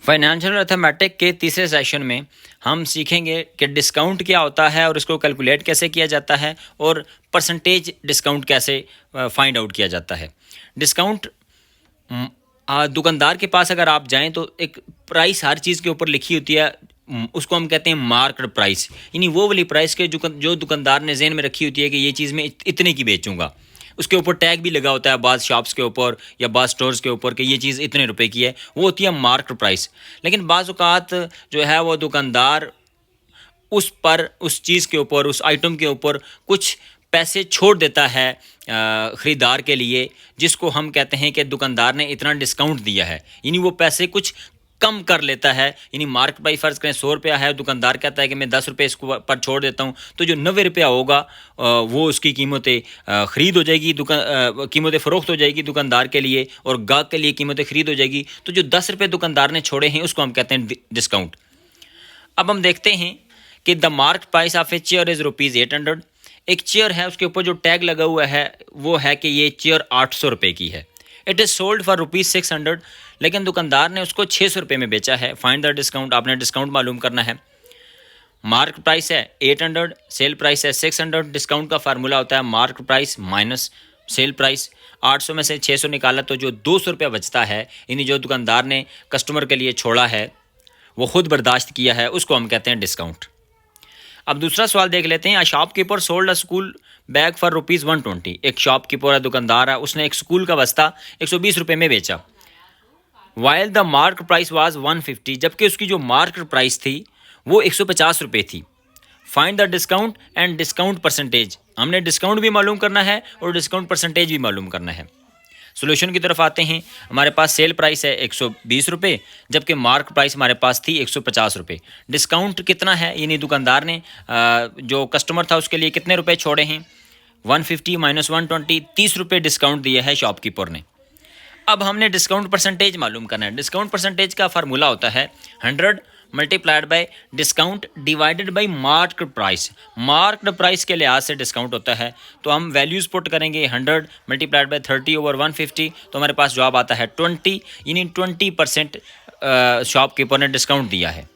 Financial mathematics के तीसरे session में हम सीखेंगे कि डिस्काउंट क्या होता है और इसको कैलकुलेट कैसे किया जाता है और परसेंटेज डिस्काउंट कैसे फाइंड आउट किया जाता है। डिस्काउंट दुकानदार के पास अगर आप जाएं तो एक प्राइस हर चीज़ के ऊपर लिखी होती है, उसको हम कहते हैं मार्केट प्राइस, यानी वो वाली प्राइस के जो दुकानदार ने ज़हन में रखी होती है कि ये चीज़ मैं इतने की बेचूंगा। उसके ऊपर टैग भी लगा होता है बाज़ शॉप्स के ऊपर या बाज़ स्टोर्स के ऊपर कि ये चीज़ इतने रुपए की है, वो होती है मार्केट प्राइस। लेकिन बाज़ औक़ात जो है वो दुकानदार उस चीज़ के ऊपर, उस आइटम के ऊपर कुछ पैसे छोड़ देता है ख़रीदार के लिए, जिसको हम कहते हैं कि दुकानदार ने इतना डिस्काउंट दिया है, यानी वो पैसे कुछ कम कर लेता है। यानी मार्केट प्राइस फ़र्ज़ करें 100 रुपया है, दुकानदार कहता है कि मैं 10 रुपये इसको पर छोड़ देता हूँ, तो जो 90 रुपया होगा वो उसकी कीमतें ख़रीद हो जाएगी, कीमतें फ़रोख्त हो जाएगी दुकानदार के लिए, और गाहक के लिए कीमतें ख़रीद हो जाएगी। तो जो 10 रुपये दुकानदार ने छोड़े हैं उसको हम कहते हैं डिस्काउंट। अब हम देखते हैं कि the market price of a chair is ₹800। एक चेयर है, उसके ऊपर जो टैग लगा हुआ है वो है कि ये चेयर 800 रुपये की है। इट इज़ सोल्ड फॉर ₹600, लेकिन दुकानदार ने उसको 600 रुपये में बेचा है। फाइंड द डिस्काउंट, आपने डिस्काउंट मालूम करना है। मार्केट प्राइस है 800, सेल प्राइस है 600। डिस्काउंट का फार्मूला होता है market price minus sale price. 800 में से 600 निकाला तो जो 200 रुपया बचता है, यानी जो दुकानदार ने कस्टमर के लिए छोड़ा है, वो खुद बर्दाश्त किया है, उसको हम कहते हैं डिस्काउंट। अब दूसरा सवाल देख लेते हैं। Shopkeeper sold a school bag for ₹120। एक शॉपकीपर है, दुकानदार है, उसने एक स्कूल का बस्ता 120 रुपये में बेचा। While the market price was 150, जबकि उसकी जो मार्केट प्राइस थी वो 150 रुपये थी। Find the discount and discount percentage. हमने डिस्काउंट भी मालूम करना है और डिस्काउंट परसेंटेज भी मालूम करना है। सोल्यूशन की तरफ आते हैं। हमारे पास सेल प्राइस है 120 रुपये, जबकि मार्क प्राइस हमारे पास थी 150 रुपये। डिस्काउंट कितना है, यानी दुकानदार ने जो कस्टमर था उसके लिए कितने रुपए छोड़े हैं, 150 माइनस 120, 30 रुपये डिस्काउंट दिया है शॉपकीपर ने। अब हमने डिस्काउंट परसेंटेज मालूम करना है। डिस्काउंट परसेंटेज का फार्मूला होता है 100 multiplied by discount divided by market price. Market price के लिहाज से डिस्काउंट होता है, तो हम वैल्यूज़ पुट करेंगे 100 मल्टीप्लाइड बाय 30 ओवर 150, तो हमारे पास जवाब आता है 20, यानी 20% शॉपकीपर ने डिस्काउंट दिया है।